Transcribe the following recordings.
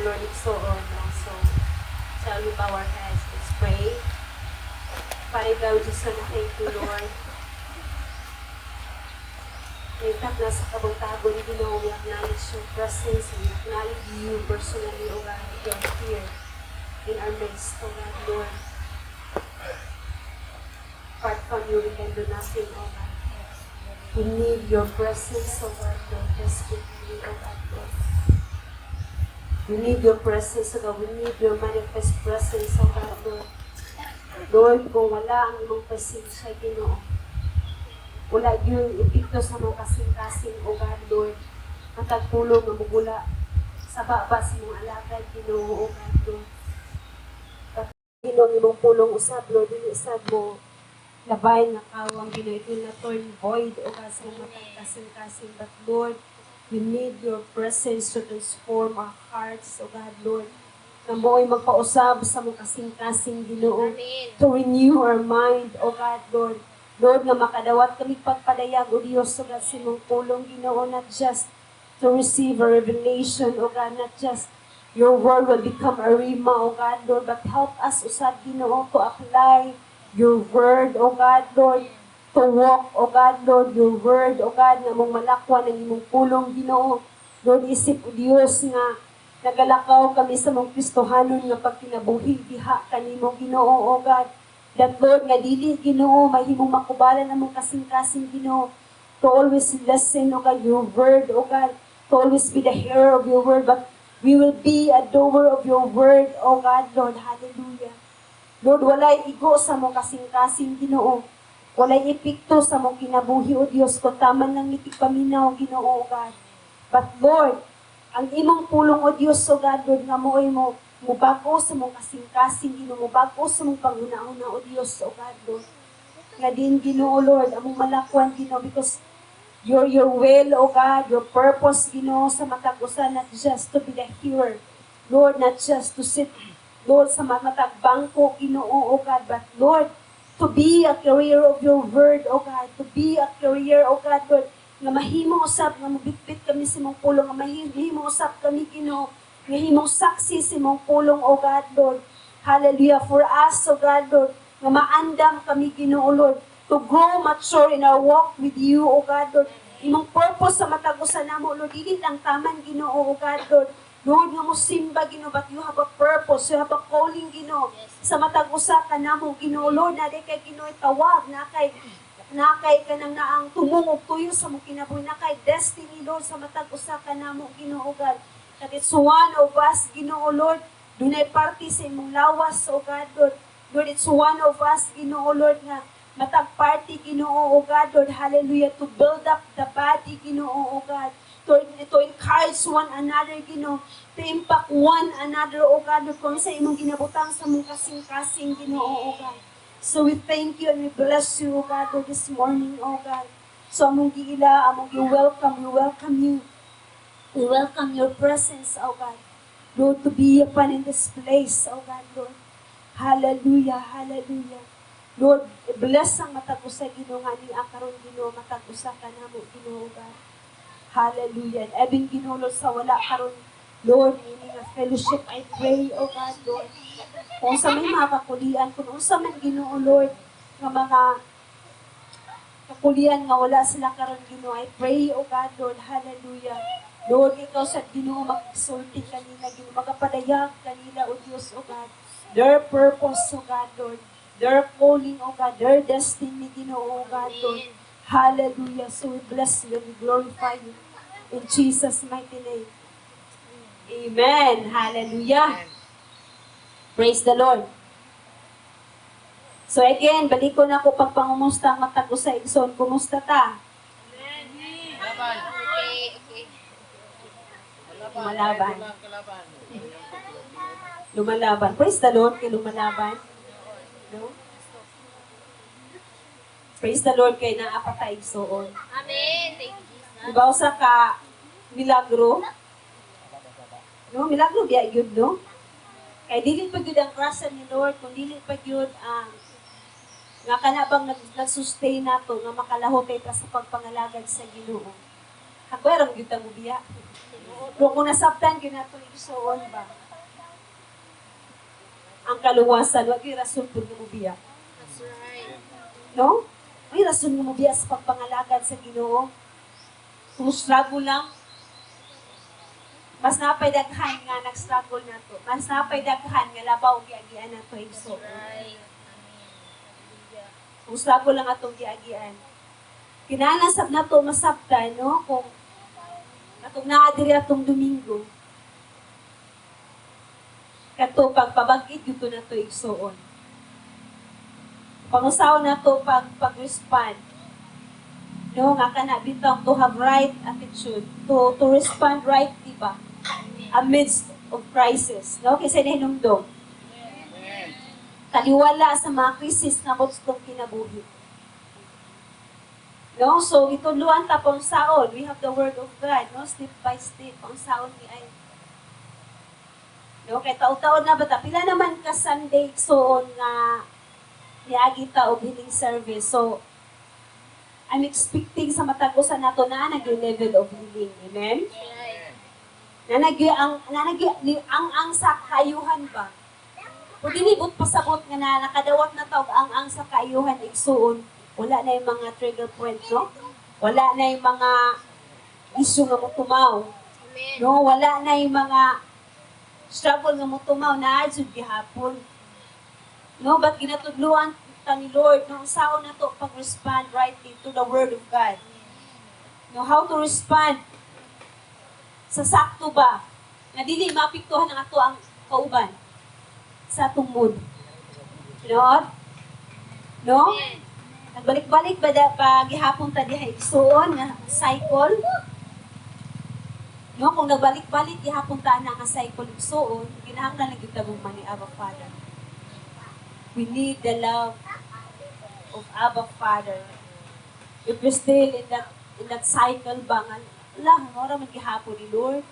Lord, it's so on also. Shall we bow our heads? Let's pray. Father God, we just want to thank you, Lord. Nagtap na sa kabang-tabon, Ginoo, we acknowledge your presence, we acknowledge you personally, O God, you are here in our midst, O God, Lord. Apart from you, we can do nothing, O God. We need your presence, O God, Lord, desperately, O God, Lord. We need your presence, O God. We need your manifest presence, O God, Lord. Lord, kung wala ang imong presensya, Ginoo, wala yung epekto sa mga kasing-kasing, O God, Lord. Matagpulong na mugula sa baba sa mga alagad, Ginoo, O God, Lord. Ginoo, imong pulong usab, Lord, inisab mo, labay nga kawang, Ginoo, ito na turn void, O God, sa mga kasing-kasing. But Lord, we need your presence to transform our hearts, O God, Lord. Na mo'y magpausab sa mga kasing-kasing, Ginoo. To renew our mind, O God, Lord. Lord, nga makadawat kami pagpadayag, O Diyos, O God, sa imong pulong, Ginoo, not just to receive a revelation, O God, not just your word will become a rima, O God, Lord, but help us, usad, Ginoo, to apply your word, O God, Lord, to walk, O God, Lord, your word, O God, nga mong malakwan ng imong pulong, Ginoo. Lord, isip, O Diyos, nga nagalakaw kami sa mong Kristohanon nga pagkinabuhi, diha kanimo, Ginoo, O God. That, Lord, nga dili, Ginoo, mahimong makubalan na mong kasing-kasing, Ginoo, to always listen, O God, your word, O God, to always be the hearer of your word, but we will be a doer of your word, O God, Lord, hallelujah. Lord, walay igo sa mong kasing-kasing, Ginoo. Walay epekto sa mong kinabuhi, O Diyos, kung taman lang itik paminaw, Ginoo, O God. But Lord, ang imong pulong, O Diyos, O God, Lord, nga mo'y mo mubago sa mong kasing-kasing, Ginoo, mubago sa mong panguna-una, O Diyos, O God, Lord. Nga din, Ginoo, Lord, among malakwan, Ginoo, because your will, O God, your purpose, Ginoo, sa matag-usa, not just to be the hearer, Lord, not just to sit, Lord, sa matagbangko, Ginoo, O God, but Lord, to be a carrier of your word, O God, to be a carrier, O God, Lord, nga mahimong usab, nga mabitbit kami sa mong pulong, nga mahimong usab kami, Ginoo, nga himong saksi sa mong pulong, O God, Lord. Hallelujah. For us, O God, Lord, nga maandam kami, Ginoo, Lord, to grow mature in our walk with you, O God, Lord. Imong purpose sa matag-usa namo, Lord, dili lang taman, Ginoo, O God, Lord. Lord, nga mo simba, Ginoo, but you have a purpose, you have a calling, Ginoo, sa matag-usa ka namo, Ginoo, Lord, na di kay Ginoo tawag, na kay kanang naang tumungog tuyo sa mong kinabuhi, na kay destiny, Lord, sa matag-usa ka namo, Ginoo, God. That it's one of us, Ginoo, Lord, dunay parte sa imong lawas, O God, Lord. Lord, it's one of us, Ginoo, Lord, nga matag-party, Ginoo, O God, Lord, hallelujah, to build up the body, Ginoo, O God, to encourage one another, Ginoo, to impact one another, O God, Lord, kung sa imong ginabutang sa mong kasing-kasing, Ginoo, O God. So we thank you and we bless you, O God, Lord, this morning, O God. So among giila, among welcome you. We welcome your presence, O God. Lord, to be upon in this place, O God, Lord. Hallelujah, hallelujah. Lord, bless ang matag-usa, Ginoo, nga ni akaron, Ginoo, matag-usa ka namo, Ginoo, God. Hallelujah. And ebing, Ginoo, Lord, sa wala karon, Lord, ini nga fellowship, I pray, O God, Lord. Kung sa may mga kakulian, kung sa man, Ginoo, Lord, nga mga kakulian nga wala sila karon, Ginoo, I pray, O God, Lord, hallelujah. Lord, ikaw sa Ginoo magsulti kanila, Ginoo, magapadayag kanila, O Diyos, O God. Their purpose, O God, Lord. Their calling, O God. Their destiny, Ginoo, O God, Lord. Hallelujah. So we bless you and we glorify you. In Jesus' mighty name. Amen. Hallelujah. Praise the Lord. So again, balik ko na ko pagpangumusta ang matago sa Igsoon. Kumusta ta? Lumalaban. Praise the Lord kay lumalaban. No? Praise the Lord kay naapata Igsoon. Amen. Thank you, Jesus. Diba sa ka milagro? No, milagro biya yun, no? Kay dili pa yun ang grasya ni Lord, kung dili pa yun ang nga kanabang nag-sustain nato, nga makalahotay pa sa pagpangalagad sa Ginoo. Hagwarang yun ang ubiya. Pero kung nasabtan yun nato igsuon ba? Ang kaluwasan, wag yung rason kung gumubiya. That's right. No? May rason gumubiya sa pagpangalagad sa Ginoo. Kung struggle lang, mas napay daghan nga nag-struggle na to. Mas napay daghan nga labaw giagian na to igsuon. Right. Amen. Hallelujah. Kung struggle lang atong giagian. Kinanasab na to masabtan, no? Kung atong naadiri atong Domingo, kato pagpabagid dito na to igsuon. Pangusaw na to pag-respond. No, nga kana bitaw to have right attitude, to respond right, diba? Amidst of crisis. No, kasi nahinumdom. Taliwala sa mga krisis na mostong kinabuhi. No, so ituluan ta pang saon. We have the word of God, no, step by step pang saon ni ay. No, kay taon-taon na bata pila naman ka Sunday soon nga niagi ta og healing service. So I'm expecting sa matagusan nato na nag-level of healing. Amen? Right. Ang sa kaayuhan ba? Kung dinibot pasabot nga na nakadawat na tawag ang sa kaayuhan igsuon, wala na yung mga trigger point, no? Wala na yung mga issue nga mo tumaw. Amen. No? Wala na yung mga struggle nga mo tumaw na adsud gihapon. No? Ba't ginatudluan ta ni Lord, no, sao na to pag-respond rightly to the Word of God. No, how to respond sa sakto ba, na dili mapiktuhan ng ato ang kauban sa atong mood. No? No? Amen. Nagbalik-balik ba gihapon ta diha igsuon nga cycle? No, kung nagbalik-balik gihapon ta na nga cycle igsuon, kinahanglan lang gyud ta mong mani Abba Father. We need the love of Abba Father. If we're still in that cycle ba nga, wala, mora man gihapon ni Lord.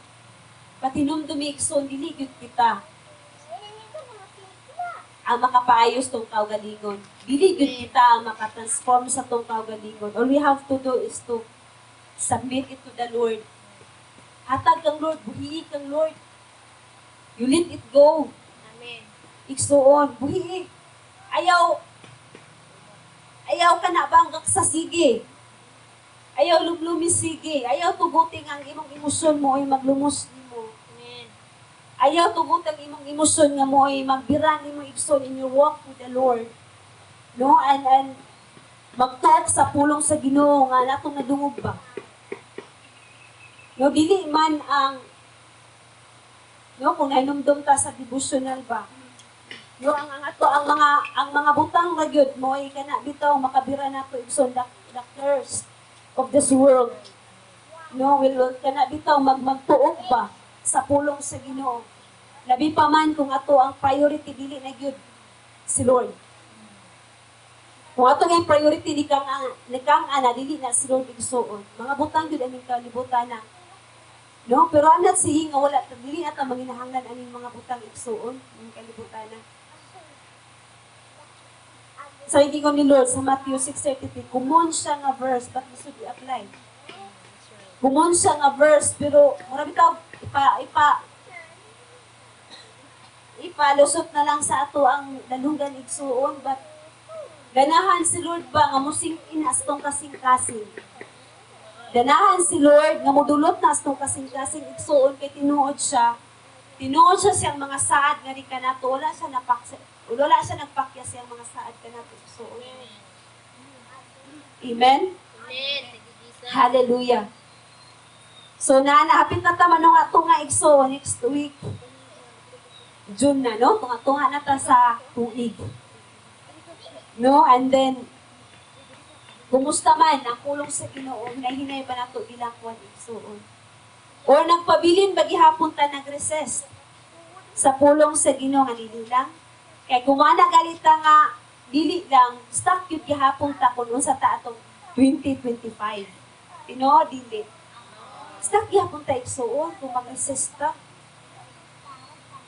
Pati nung dumigson, diligid kita. Ang makapaayos tong kaugalingon. Diligid kita ang makatransform sa tong kaugalingon. All we have to do is to submit it to the Lord. Hatag kang Lord, buhi kang Lord. You let it go. Amen. Igsuon, buhi. Ayaw ka na bang sa sige. Ayaw lumlumis sige. Ayaw tuguting ang imong emosyon mo ay maglumos nimo. Amen. Ayaw tuguting ang imong emosyon nga mo ay magbiran nimo igsoon in your walk with the Lord. No, and magtuok sa pulong sa Ginoo nga natong nadungog ba. No, dili man ang no kung nainumdum ta sa devotional ba. No, ang mga butang ra gyud mo ay kana bitaw makabira nato igsoon the curse of this world. No, will kana bitaw magtuog ba sa pulong sa Ginoo. Labi pa man kung ato ang priority dili na gyud si Lord. Kung ato nga priority ni kang ana dili na si Lord igsuon. Mga butang gyud aning kalibutan na. No, pero anat sihi nga wala dili ata manginahanglan aning mga butang igsuon ng kalibutan na. Sa ingon ni Lord sa Matthew 6:33, kumon siya nga verse, but gusto i-apply. Kumon siya nga verse, pero marami tao ipalusot na lang sa ato ang dalunggan igsuon, but ganahan si Lord ba nga musing inas tong kasing-kasing. Ganahan si Lord nga modulot na tong kasing-kasing igsuon kay tinuod siya siyang mga saad nga rin kanato, wala siya nagpakya siyang mga saad kanato igsuon. Amen? Amen. Thank you, Jesus. Hallelujah. So hapit na ta manong ato nga igsuon next week. June na, no? Tunga na ta sa tuig. No? And then, kumusta man ang pulong sa Ginoo, hinahinay ba nato ilang kuwan igsuon? Or nagpabilin ba gihapon ta nag-resist sa pulong sa Ginoo nga dili lang? Kay kung galita nga dili lang, stuck yun gihapon ta kung unsa ta atong 2025. Tino, dili. Stuck gihapon ta igsuon kung mag-resist ta.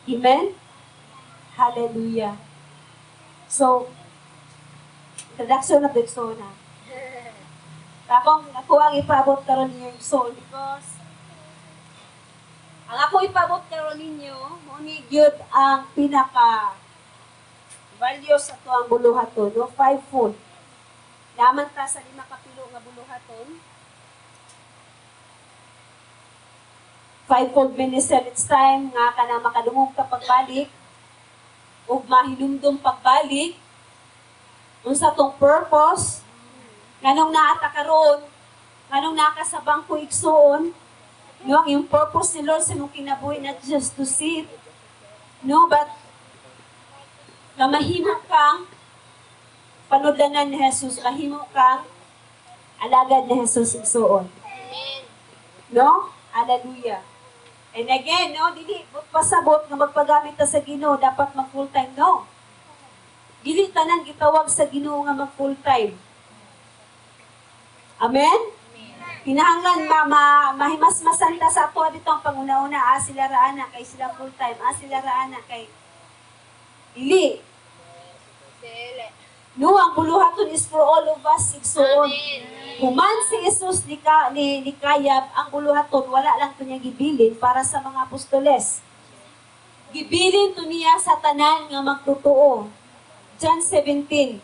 Amen? Hallelujah. So, introduction of the Exona. Ako ang ipaabot karon niyo yung soul because Ang ako ipabot karon ninyo, mo ni gyud ang pinaka values ato ang buluhaton, no? Fivefold. Naman ta sa 5 kapilo nga buluhaton. Fivefold minister, it's time nga ka na makadungog ka pagbalik o mahinumdum pagbalik unsa tong purpose nganong naata karon nganong naka sa bangko igsoon no yung purpose ni Lord sa imong kinabuhi not just to sit no but na mahimo kang panudlanan ni Jesus, mahimo kang alagad ni Jesus igsoon. Amen. No? Hallelujah. And again, no, dili pasabot nga magpagamit ta sa Ginoo dapat mag full time, no. Dili tanan gitawag sa Ginoo nga mag full time. Amen. Kinahanglan mahimas-masan ta sa ato dito ang panguna-una, sila raana kay sila full time, sila raana kay dili. Dele. No, ang buluhaton is for all of us igsoon. Amen. Human si Jesus ni kayab ang buluhaton, wala lang to niya gibilin para sa mga apostoles. Gibilin to niya sa tanan nga magtotoo. John 17.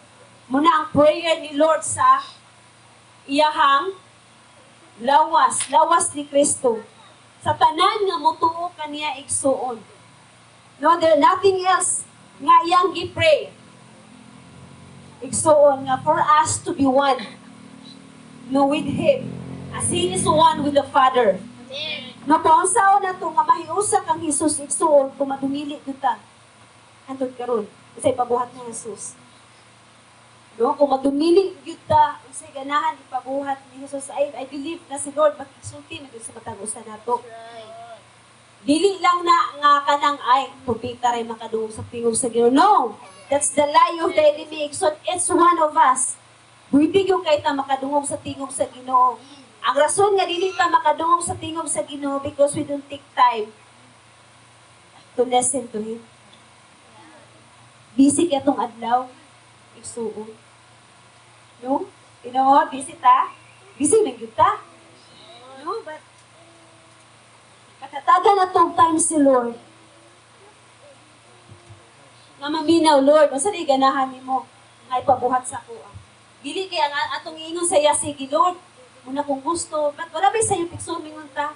Muna ang prayer ni Lord sa iyahang lawas ni Kristo. Sa tanan nga motuo kaniya igsuon. No, there nothing else nga iyang gipray. Igsuon nga for us to be one. No, with Him. As He is one with the Father. Amen. No, paunsaon na to nga mahiusa kang Jesus igsuon kung madumili kita. Hantod karon, usay pabuhat ni Jesus. No, kung madumili kita, usay ganahan ipabuhat ni Jesus. I believe na si Lord makiksulti na sa matang usa nato. Right. Dili lang na nga kanang ay pupita ray makadungog sa tingog sa Ginoo. No, that's the lie of the enemy. So it's one of us. Buibig yung kay ta makadungog sa tingog sa Ginoo. Ang rason nga dili ta makadungog sa tingog sa Ginoo because we don't take time to listen to Him. Busy ka tong adlaw, igsuon. No? You know what? Busy ta? Busy man gyud ta. No, but katatagan na tong time si Lord. Nga maminaw, Lord, unsa di ganahan nimo nga ipabuhat sa kuha. Dili kay ang atong ingon sa iya, sige Lord, muna kung gusto, but wala ba sa iyo pikson mingon ta?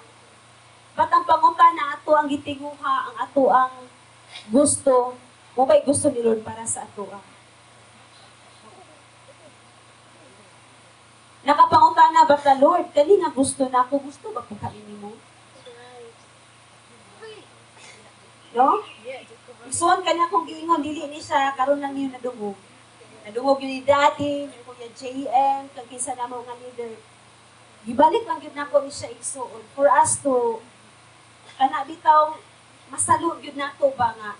Ba't ang pangutana ato ang gitinguha, ang ato ang gusto, mo ba'y gusto ni Lord para sa ato ang? Nakapangutana ba ta, Lord, kani nga gusto na ako, gusto ba po kami mo? No? Isuon kanya kung giingon, dili ni siya, karon lang niyo nadungog. Nadungog yun ni Daddy, ni Kuya JM, kag kinsa na mo nga leader. Gibalik lang yun nako ni siya igsuon for us to kana bitaw masalo yun nato ba nga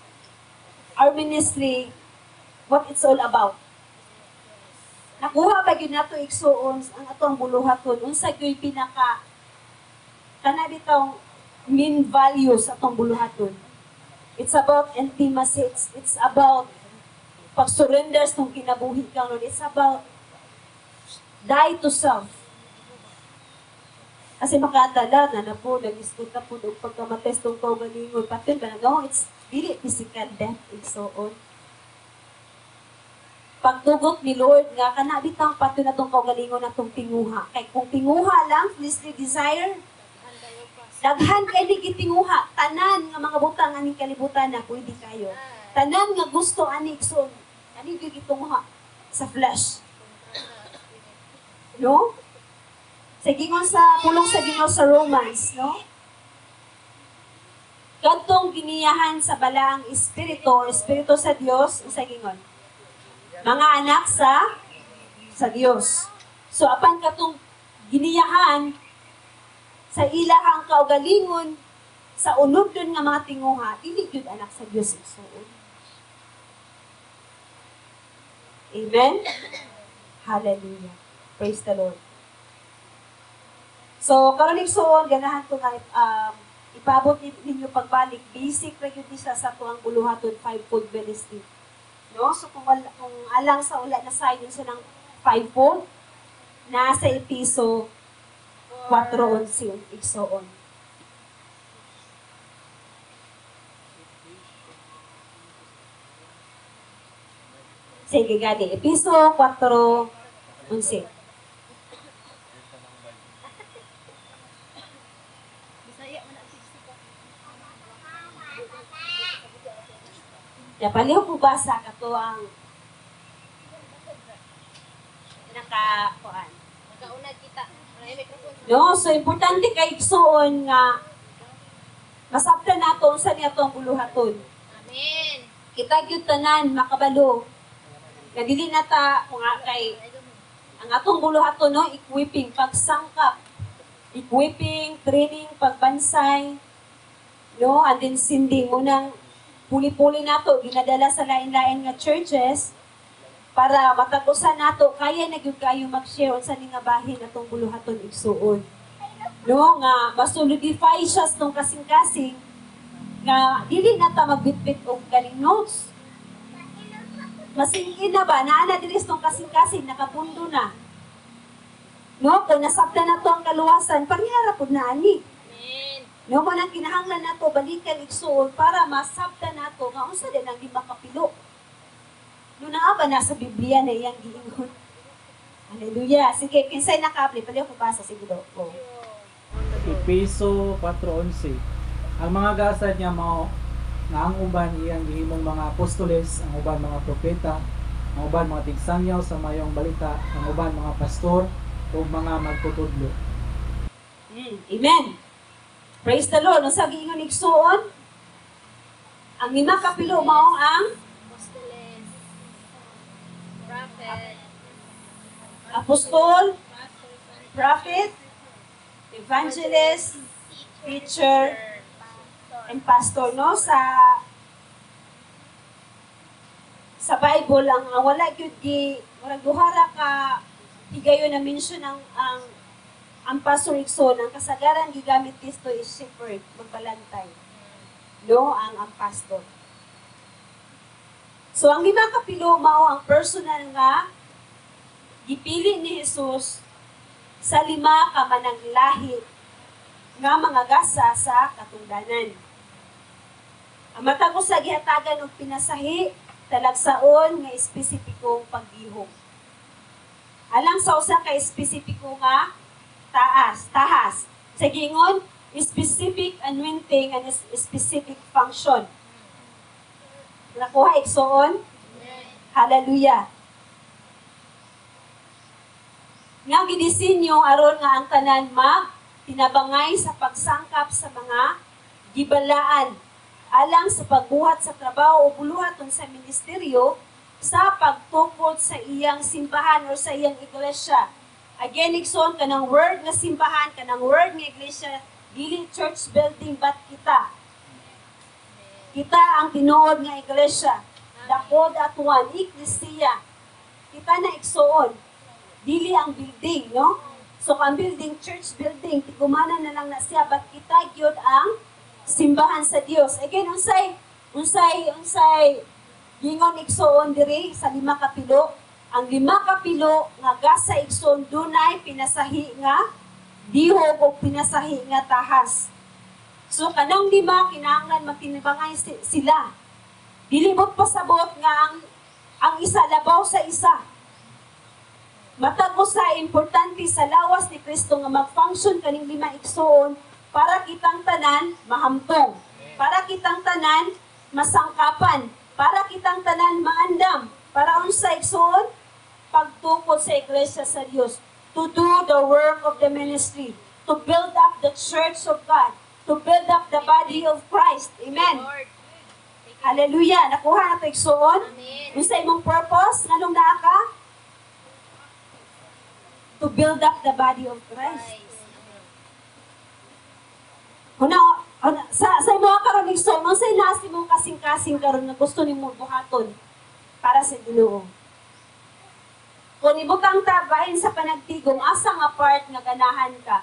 our ministry what it's all about. Nakuha ba yun nato igsuon ang atong buluhaton unsa gyud pinaka kana bitaw main values atong buluhaton. It's about intimacy, it's about pag-surrender sa itong kinabuhi kang Lord. It's about die to self. Kasi makatala na po, nag-iskuta po ng pagkamates itong kaugalingon. Pati ba na, no, it's really physical death and so on. Pagtugot ni Lord nga, kanabitang pati na itong kaugalingon na itong tinguha. Kaya kung tinguha lang, fleshly desire, daghan kay di gitinguha, tanan nga mga butang aning kalibutan na pwede kayo. Tanan nga gusto ani igsoon, ani gyud gitinguha sa flesh. No? Sa gingon sa pulong sa Ginoo sa Romans, no? Kadtong giniyahan sa balaang espiritu sa Dios, sa gingon. Mga anak sa Dios. So apan katong giniyahan sa ilahang kaugalingon sa unod dun nga mga tinguha, dili gyud anak sa Dios igsoon. Amen. Hallelujah. Praise the Lord. So karon igsoon ganahan ko nga ipabot ninyo pagbalik basic ra gyud siya sa tuang buluhaton fivefold ministry. No? So kung alang sa ula na side sa ng fivefold nasa sa 4:11 igsoon. Sige, gali. Episo 4:11. Ya, paliw po basa kato ang nakakuan. Nakaunad kita. May microphone. No, so importante kay igsuon nga masabtan nato unsa niya tong buluhaton. Amen. Kita gyud tanan makabalo. Nga dili na ta kung kay ang atong buluhaton no equipping pagsangkap, equipping, training, pagbansay, no, and then sinding unang puli-puli nato ginadala sa lain-lain nga churches para matagusan nato kaya na gyud kayo mag-share unsa ni nga bahin atong buluhaton igsuon. No, nga masolidify siya sa tong kasing-kasing nga dili na ta magbitbit og galing notes. Masingin na ba naa diri sa tong kasing-kasing nakapundo na. No, kung nasabtan na to ang kaluwasan, parihara pud na ani. Amen. No, mo nang kinahanglan nato balikan igsuon para masabtan nato nga unsa din ang lima kapilo. No naa ba na sa Biblia na iyang giingon? Hallelujah. Sige, kinsay nakabli pali ko basa sige do. Oh. Episo 4:11. Ang mga gasad niya mao nga ang uban iyang gihimong mga apostoles, ang uban mga propeta, ang uban mga tigsangyaw sa mayong balita, ang uban mga pastor ug mga magtutudlo. Amen. Praise the Lord. Unsa giingon igsuon? Ang lima kapilo mao ang Apostoles. Prophet. apostol, prophet, evangelist, teacher, and pastor, no? Sa Bible ang wala gyud gi murag duhara ka higayon na mention ang pastor igsoon ang kasagaran gigamit disto is shepherd magbalantay. No, ang pastor. So ang lima kapilo mao ang personal nga gipili ni Jesus sa lima ka mananglahi nga mga gasa sa katungdanan. Ang matag sa gihatagan og pinasahi talagsaon nga espesipikong paggihom. Alang sa usa ka espesipiko nga tahas. Sa gingon, specific anointing and specific function. Nakuha igsoon? Hallelujah. Nga gidisinyo aron nga ang tanan tinabangay sa pagsangkap sa mga gibalaan alang sa pagbuhat sa trabaho o buluhaton sa ministeryo sa pagtukod sa iyang simbahan o sa iyang iglesia. Again, igsoon kanang word nga simbahan, kanang word nga iglesia, dili church building but kita. Kita ang tinuod nga iglesia. The called at one, ecclesia. Kita na igsoon. Dili ang building, no? So, ang building, church building, tigumana na lang na siya, but kita gyud ang simbahan sa Dios. Again, unsay gingon igsoon diri sa lima kapilo. Ang lima kapilo nga gasa igsoon dunay pinasahi nga dihog o pinasahi nga tahas. So, kanang lima kinahanglan magtinibangay sila. Dili mo pasabot nga ang isa labaw sa isa. Matag sa importante sa lawas ni Kristo nga mag-function kaning lima igsoon para kitang tanan mahamtong, para kitang tanan masangkapan, para kitang tanan maandam, para unsa igsoon pagtukod sa iglesia sa Dios, to do the work of the ministry, to build up the church of God, to build up the body of Christ. Amen. Lord. Hallelujah. Nakuha na ito igsoon. Amen. Unsa imong purpose nganong naa ka? To build up the body of Christ. Sa mga karon igsoon, unsay nasi mong kasing-kasing karon nga gusto nimo buhaton para sa Ginoo. Kung ibutang bahin sa panagtigom, asa nga part nga ganahan ka?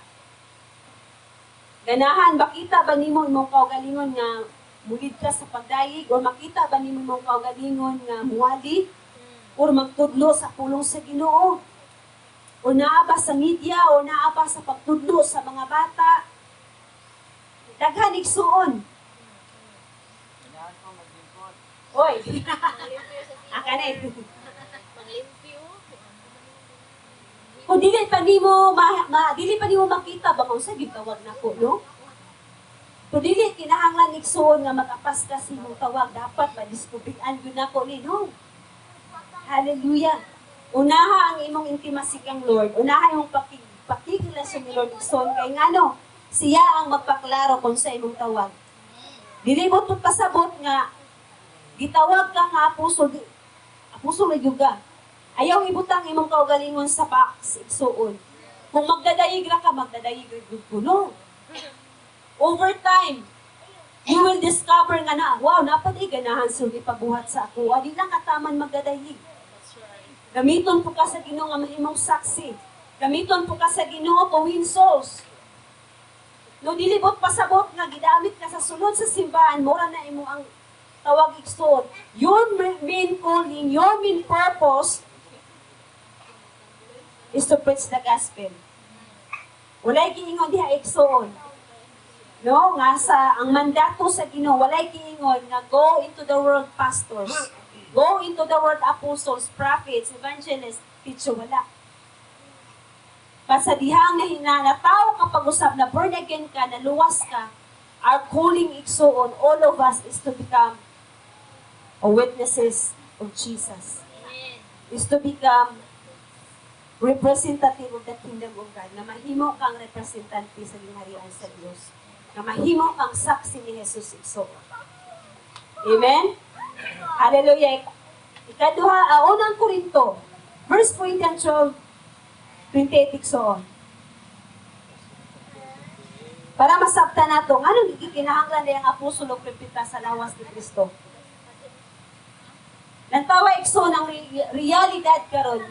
Ganahan, makita ba nimo imong kaugalingon nga mulid ka sa pagdayig o makita ba nimo imong kaugalingon nga muwali o magtudlo sa pulong sa Ginoo? O naa ba sa media o naa ba sa pagtudlo sa mga bata? Daghan igsuon. Oy. Aka na Kung dili pa nimo makita baka unsa gitawag nako, no? Kung dili kinahanglan igsuon nga magapas ka sa imong tawag, dapat madiskubrian gyud nako ni, no? Hallelujah. Unaha ang imong intimacy kang Lord. Unaha imong pakikilasyon ni Lord igsoon kay ngano siya ang magpaklaro kung sa imong tawag. Dili mo to pasabot nga gitawag ka nga apostol na yuga. Ayaw ibutang imong kaugalingon sa box igsuon. Kung magdadayig ra ka, magdadayig ra gyud kuno. Over time, you will discover nga na, wow, napaday ganahan sa ipabuhat sa ako. Di lang kataman magdadayig. Gamiton po ka sa Ginoo nga mahimong saksi. Gamiton po ka sa Ginoo to win souls. No dilibot pasabot nga gidamit ka sa sulod sa simbahan, mura na imo ang tawag igsoon. Your main calling, your main purpose is to preach the gospel. Walay giingon diha igsoon. No, nga sa ang mandato sa Ginoo walay giingon nga go into the world pastors. Go into the world apostles, prophets, evangelists, teacher, wala. Pasadihang na tao kapag usap na born again ka, na luwas ka, our calling igsoon, all of us is to become a witnesses of Jesus. Amen. Is to become representative of the kingdom of God, na mahimo kang representante sa gingharian sa Diyos, na mahimo kang saksi ni Jesus igsoon. Amen? Hallelujah. Ikaduha, unang Korinto, 1 Corinthians 12:28 igsoon. Para masabtan nato, anong gikinahanglan ang apostol o propeta sa lawas ni Kristo? Lantawa igsoon ang realidad karon.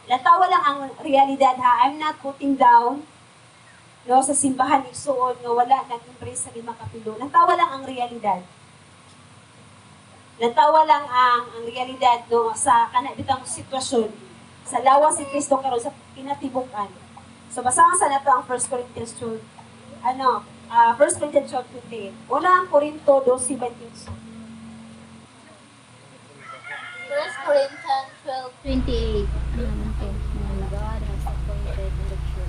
Lantawa lang ang realidad ha. I'm not putting down no sa simbahan igsoon nga wala nag-impress sa 5 kapilo. Lantawa lang ang realidad. Lantawa lang ang realidad no sa kanabitang sitwasyon sa lawas si Kristo karon sa pinatibukan. So basahan sa nato ang 1 Corinthians 12. 1 Corinthians 12:28. Unang Korinto 12:28. 1 Corinthians 12:28.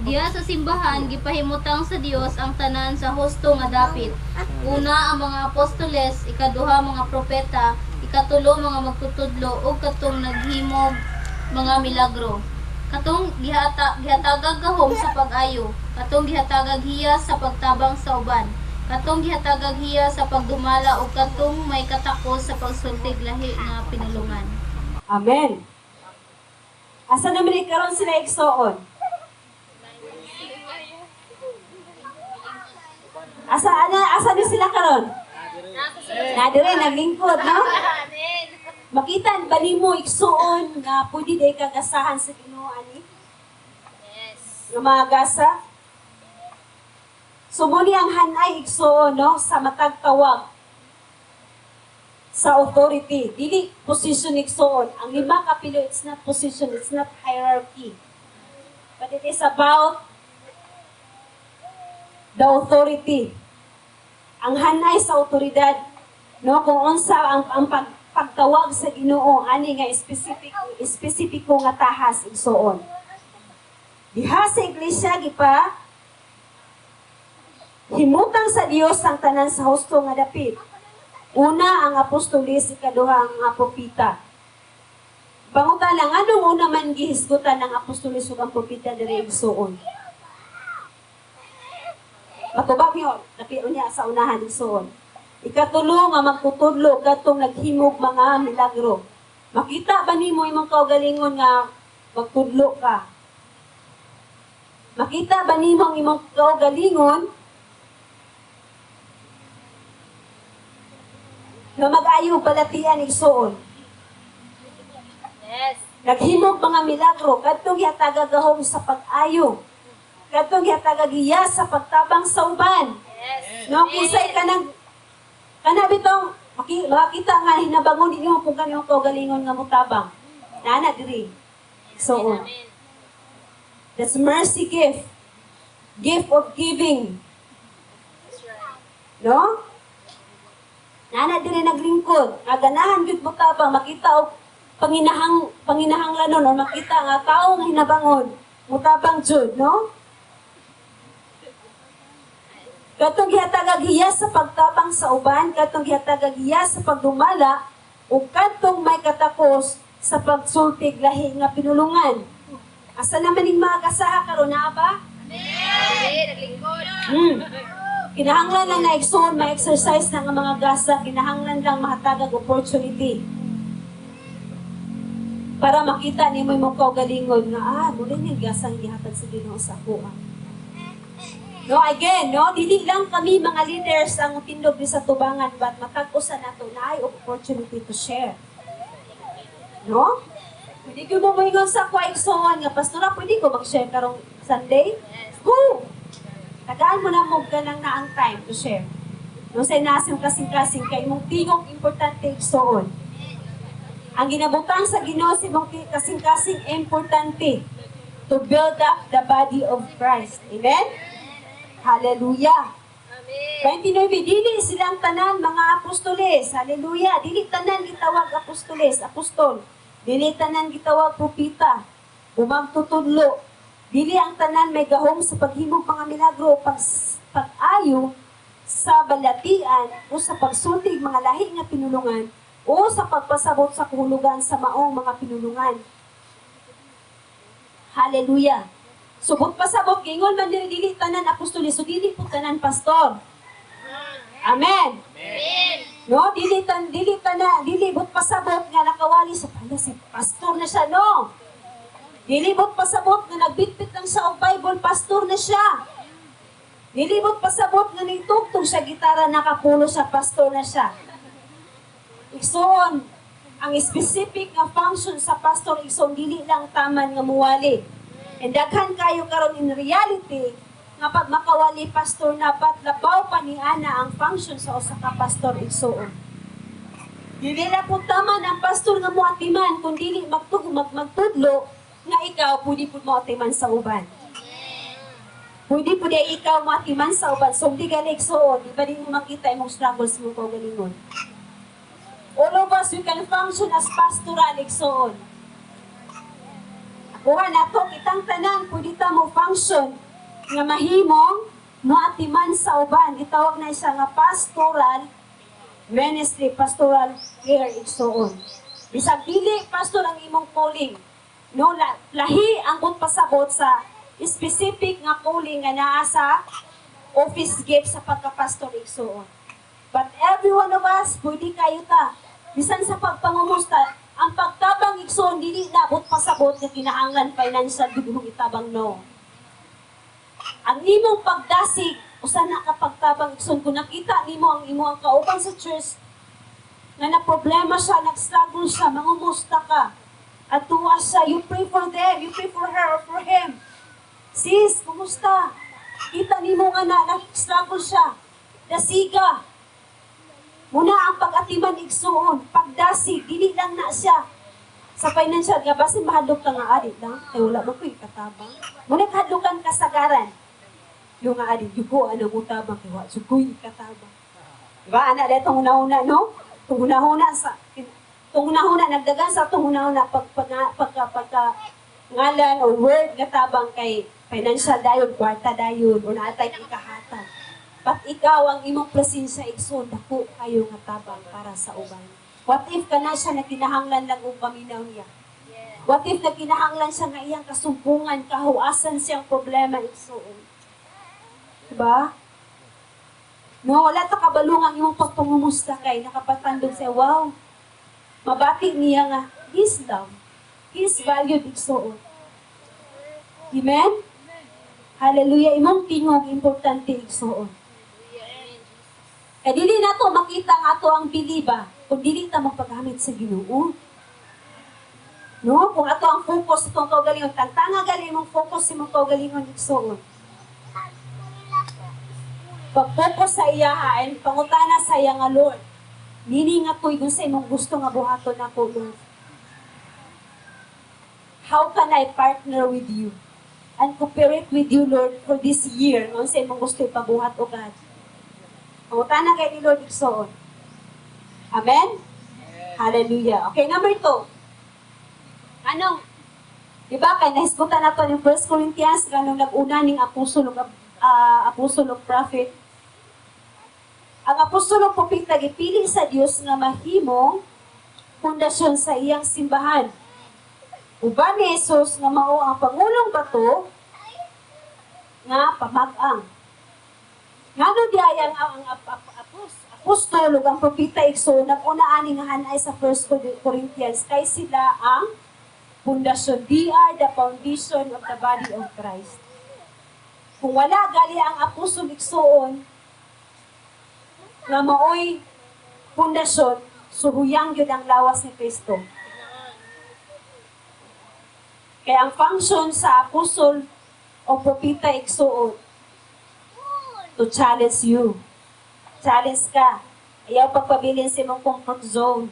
Diya sa simbahan gipahimutang sa Dios ang tanan sa husto nga dapit. Una ang mga apostoles, ikaduha mga propeta, ikatulo mga magtutudlo ug katong naghimog mga milagro. Katong gihatagag gahom sa pag-ayo, katong gihatagag hiya sa pagtabang sa uban, katong gihatagag hiya sa pagdumala ug katong may katakos sa pagsultig lahi nga pinulungan. Amen. Asa naman karon sila igsoon? Asa ni sila karon? Nadire naglingkod, no? Amen. Makita ba nimo igsuon nga pwede day kagasahan sa Ginoo ani? Yes. Nga mga gasa? Sumuni ang hanay igsuon, no? Sa matag tawag. Sa authority. Dili position igsuon. Ang 5 kapilo, it's not position, it's not hierarchy. But it is about the authority. Ang hanay sa autoridad, no, kung unsa ang pagtawag sa Ginoo ani nga espesipiko nga tahas igsuon. Diha sa iglesia gipa himutang sa Dios ang tanan sa husto nga dapit. Una ang apostolis, ikaduha ang propeta. Pangutan lang, anong una man gihisgutan ng apostolis ug ang propeta diri igsuon? Matubag yun, napiyo niya sa unahan igsuon. Ikatulo nga magtutudlo katong naghimog mga milagro. Makita ba nimo imong kaugalingon nga magtudlo ka? Makita ba nimo ang imong kaugalingon nga mag-ayo balatian igsuon? Yes. Naghimog mga milagro kadtong gihatagagahom sa pag-ayo. Kadtong gihatagagiya sa pagtabang sa uban. Yes. No, kisay ka nang bitong makita nga hinabangon ninyo kung kaniyong kaugalingon nga mutabang. Nana diri. So, Amen. that's mercy gift. Gift of giving. That's right. No? Nana diri naglingkod. Nga ganahan gyud mutabang makita og panginahanglanon o makita nga tao nga hinabangon Mutabang jud, no? Katong gihatagagiya sa pagtabang sa uban, katong gihatagagiya sa pagdumala, ug katong may katakos sa pagsultig lahi nga pinulungan. Asa naman ning mga kasaha karon na ba? Kinahanglan lang na igsoon, ma-exercise na nga mga gasa, kinahanglan lang mahatagag opportunity. Para makita ni mo yung kaugalingon nga, muli ni gasang gihatag sa Ginoo sa kuha. No, again, no, dili lang kami mga leaders ang tindog di sa tubangan, but matag-usa nato na ay opportunity to share. No? Pwede ko mo moingon sa kwaiksoon nga, pastora, pwede ko mag-share karong Sunday? Go! Tagaan mo na mo ganang na ang time to share. No, sa inasim kasing-kasing kay mong tingog importante igsoon. Ang ginabutang sa Ginoo si mong kasing-kasing importante to build up the body of Christ. Amen? Hallelujah. Amen. 29, dili silang tanan mga apostoles. Hallelujah. Dili tanan gitawag apostoles, apostol. Dili tanan gitawag propita. Umagtutudlo. Dili ang tanan may gahom sa paghimog mga milagro, pag-ayo sa balatian o sa pagsultig mga lahi nga pinulungan o sa pagpasabot sa kahulugan sa maong mga pinulungan. Hallelujah. Subot pasabot, gingon man dili tanan apostoles, so dili po tanan pastor. Amen. Amen. No, dili but pasabot nga nakawali sa pala si pastor na siya, no. Dili but pasabot nga nagbitbit lang siya og Bible, pastor na siya. Dili but pasabot nga nitugtog siya gitara, nakapulo siya, pastor na siya. Igsoon, ang specific nga function sa pastor, igsoon dili lang taman nga muwali. And daghan kayo karon in reality nga pag makawali pastor na labaw pa ni ana ang function sa usa ka pastor igsoon. Dili na po taman ang pastor nga moatiman kun dili magtudlo nga ikaw pwede pud moatiman sa uban. Pwede pud ikaw moatiman sa uban. So di gali igsoon, di ba din mo makita imong struggles mo kaugalingon. All of us, we can function as pastoral igsoon. Kuha na to, kitang tanan, pwede ta mo function nga mahimong moatiman sa uban. Itawag na siya nga pastoral ministry, pastoral care igsoon. Bisag dili pastor ang imong calling. No, lahi ang good pasabot sa specific nga calling nga naa sa office gift sa pagka-pastor igsoon. But every one of us, pwede kayo ta. Bisan sa pagpangumusta, ang pagtabang igsoon dili nabot pasabot nga kinahanglan financial dugong itabang, no. Ang imong pagdasig usa na ka pagtabang igsoon kung nakita nimo ang imong kauban sa church nga na problema siya, nag-struggle siya, mangumusta ka. At tuwa siya, you pray for them, you pray for her or for him. Sis, kumusta? Kita nimo nga nag-struggle siya. Dasiga. Muna ang pag-atiman igsuon, pagdasig, dili lang na siya. Sa financial, nga basin mahadlok ka nga adit lang, ay wala mo ko katabang. Muna kahadlokan kasagaran. Yung nga adit, yuko, ano mo tabang, kaya wala sukoy katabang. Diba, anak, dahil itong una-una, no? Itong una-una, nagdagan sa itong una-una, ngalan or word nga tabang kay financial dayon, kwarta dayon, o naatay ikahatan. But ikaw ang imong presensya igsoon, dako kayo nga tabang para sa uban. What if ka na siya na kinahanglan lang og paminaw niya? What if na kinahanglan siya nga iyang kasumpungan, kahuasan siyang problema igsoon? Diba? No, wala ta kabalong ang imong pagpangumusta kay nakapatandog siya, wow, mabati niya nga, His love, His valued igsoon. Amen? Hallelujah, imong tingog importante igsoon. Kaya dili na to makita nga ato ang biliba kung dili ta magpagamit sa Ginoo. No? Kung ato ang focus sa itong kaugalingon, tanga gali mong focus sa imong kaugalingon igsoon. Pag-focus sa iya, and pangutana sa iya nga Lord, nini nga to'y kung sa imong gusto nga buhaton ako, Lord. How can I partner with you and cooperate with you, Lord, for this year kung sa imong gusto ipabuhat o God? Pangutana kay ni Lord igsoon. Amen? Hallelujah. Okay, number 2. Diba, kaya nahisgutan na to ng 1 Corinthians, kanong nag-una ning apostol of prophet. Ang apostol of prophet nagipili sa Dios nga mahimong pundasyon sa iyang simbahan. Uban ni Jesus nga mao ang pangulong bato nga pamag-ang. Ngano diayang ang apostol ug ang propeta igsoon nag-una ani nga hanay sa 1 Corinthians kay sila ang pundasyon. They are the foundation of the body of Christ. Kung wala gali ang apostol igsoon nga maoy pundasyon, suhuyang yun ang lawas ni Kristo. Kaya ang function sa apostol o propeta igsoon to challenge you. Challenge ka. Ayaw pagpabilin sa mong comfort zone.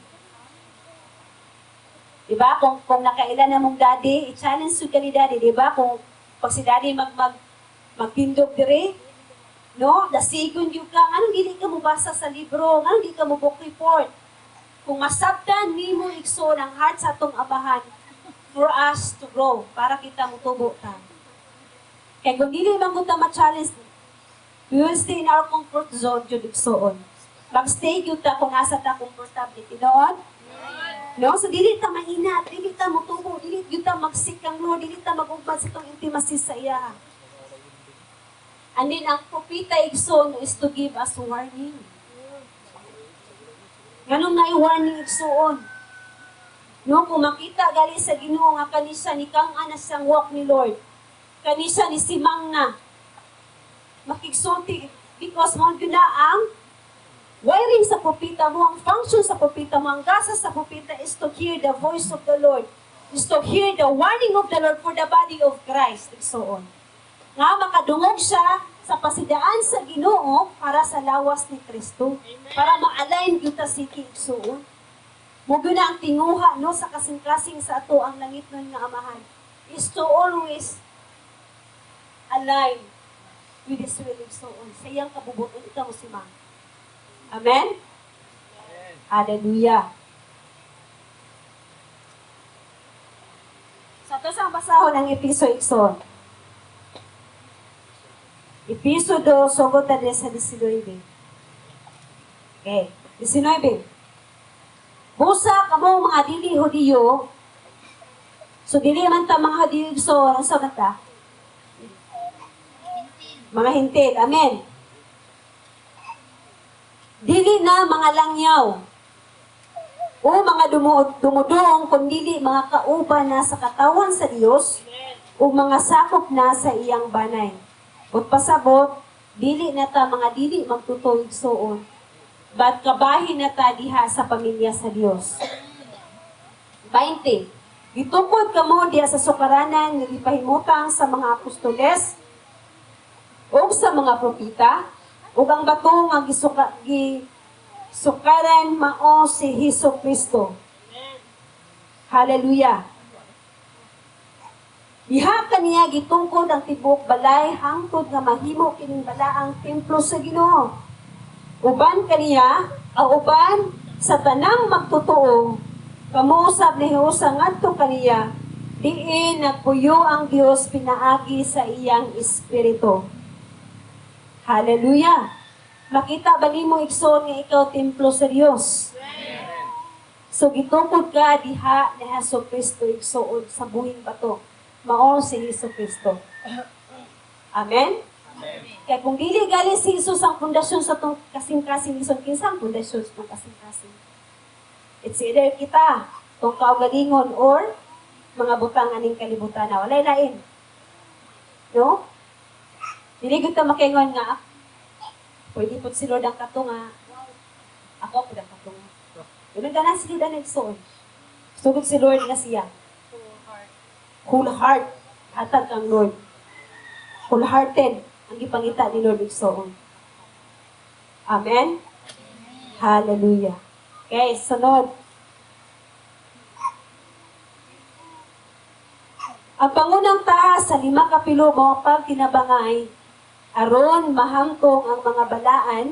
Diba? Kung nakailan na mong daddy, i-challenge you ka ni daddy. Diba? Kung pag si daddy magpindog dire, no? Dasigon you ka. Anong dili ka mo basa sa libro? Anong di ka mo book report? Kung masabtan, ni mo igsoon ang heart sa atong amahan for us to grow, para kita mo tubo ta. Kaya kung dili man kita ma-challenge, we will stay in our comfort zone yun igsoon. Mag-stay yun ta kung nasa ta comfortable. Tinoon? No? So, dili ta mainat, dili ta mutubo, dili yun ta magsik ang Lord, dili ta mag-ugmad sa itong intimacy sa iya. And then, ang propeta igsoon is to give us warning. Ganun na i-warning igsoon. No, kung makita gali sa Ginoo nga kanisa ni kang anas ang walk ni Lord, kanisa ni simang na, makigsulti, because mo na ang wiring sa propeta mo, ang function sa propeta mo, ang gasa sa propeta is to hear the voice of the Lord, is to hear the warning of the Lord for the body of Christ, and so on. Nga makadungog siya sa pasidaan sa Ginoo para sa lawas ni Kristo, para ma-align kita si Kiksoon. Mugo na ang tinguha no sa kasing-kasing sa ato ang langit nun nga amahan is to always align with His will and so on. Sa iyang kabubuton, ikaw si Ma. Amen? Hallelujah. Sa ito sa basahon ng Episo Ikson. Episo 2, sogot na sa 19. Okay, 19. Busa kamo mga dili Hudiyo. So dili man ta mga Hudiyo so ang sabat ta. Mga hintil. Amen. Dili na mga langyaw o mga dumudong kundi mga kauban na sa katawan sa Dios o mga sakop na sa iyang banay. Ot pasabot, dili na ta mga dili magtutuig soon. Ba't kabahin na ta diha sa pamilya sa Dios. 20. Gitukod kamo diha sa sukaranan nga gipahimutang sa mga apostoles o sa mga propeta ug ang bato nga gisukaran mao si Hesus Kristo. Hallelujah. Diha kaniya gitungkod ang tibuok balay hangtod nga mahimo kining balaang templo sa Ginoo. Uban kaniya, uban sa tanang magtotoo, kamusab ni Hesus ngadto kaniya, diin nagpuyo ang Dios pinaagi sa iyang espiritu. Hallelujah! Makita ba nimo igsoon nga ikaw templo sa Dios? So gitungkod ka diha ni Hesus Kristo igsoon sa buhing bato. Mao si Hesus Kristo. Amen? Kaya kung dili gali si Jesus ang pundasyon sa itong kasing-kasing ison, kinsa ang pundasyon sa itong kasing-kasing? It's either kita, itong kaugalingon, or mga butang aning kalibutan na walay lain. No? Dili kita makingon nga, pwede po si Lord ang katunga, ako po ang katunga. Yun na sila na nagsoon. Sugod si Lord na siya. Whole heart. Hatag kang Lord. Wholehearted ang ipangita ni Lord igsoon. Amen? Hallelujah. Okay, sunod. Ang pangunang taha sa 5 kapilo mo pagtinabangay, aron mahamtong ang mga balaan,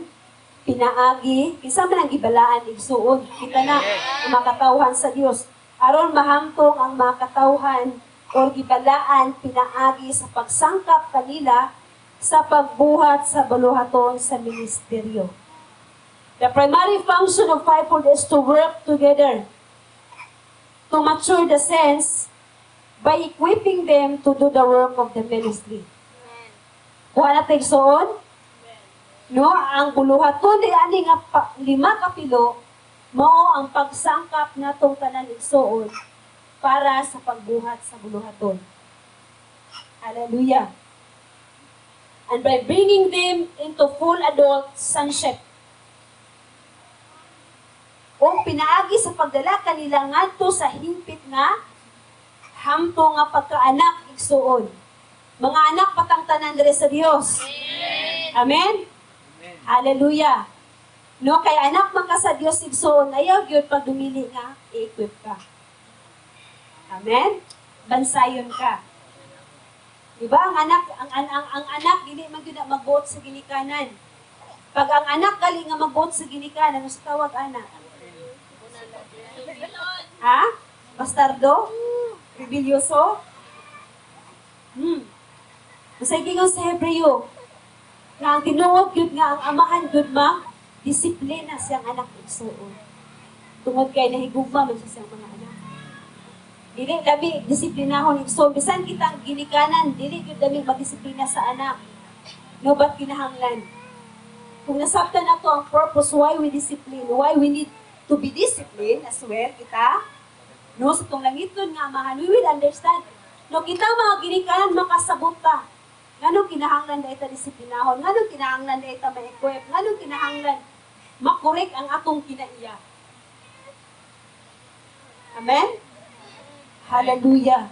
pinaagi, kinsa man ang gibalaan igsuon, kita na ang makatawhan sa Dios. Aron mahamtong ang mga katawhan o gibalaan pinaagi sa pagsangkap kanila sa pagbuhat sa baluhaton sa ministeryo. The primary function of fivefold is to work together to mature the saints by equipping them to do the work of the ministry. Kuha na tigsoon? No, ang buluhaton di ani nga 5 kapilo mao ang pagsangkap natong tanan igsoon para sa pagbuhat sa buluhaton. Hallelujah. And by bringing them into full adult sonship, o pinaagi sa pagdala kanila ngadto sa hingpit nga hamto nga pagkaanak igsuon. Mga anak patang tanan diri sa Dios. Amen. Hallelujah. No kay anak man ka sa Dios igsuon, ayaw gyud pag dumili nga i-equip ka. Amen. Bansayon ka. Diba? Ang anak dili man gyud magbuot sa ginikanan. Pag ang anak gali nga magbuot sa ginikanan, ano sa tawag anak? Ha? Bastardo? Rebelyoso? Masay gingon sa Hebreo, nga ang tinuod yun nga ang amahan yun disiplina siyang anak igsuon. Tungod kay nahigugma man siya siyang mga anak. Dili labi disiplinahon igsuon. Bisan kita ginikanan, dili gyud dami magdisiplina sa anak. No, ba't kinahanglan? Kung nasabtan nato ang purpose why we discipline, why we need to be disciplined as well, kita, no, sa itong langiton nga amahan, we will understand. No, kita mga ginikanan, makasabot ta. Ngano kinahanglan da ita disiplinahon, ngano kinahanglan da ita ma-equip, ngano kinahanglan makorek ang atong kinaiya. Amen? Hallelujah.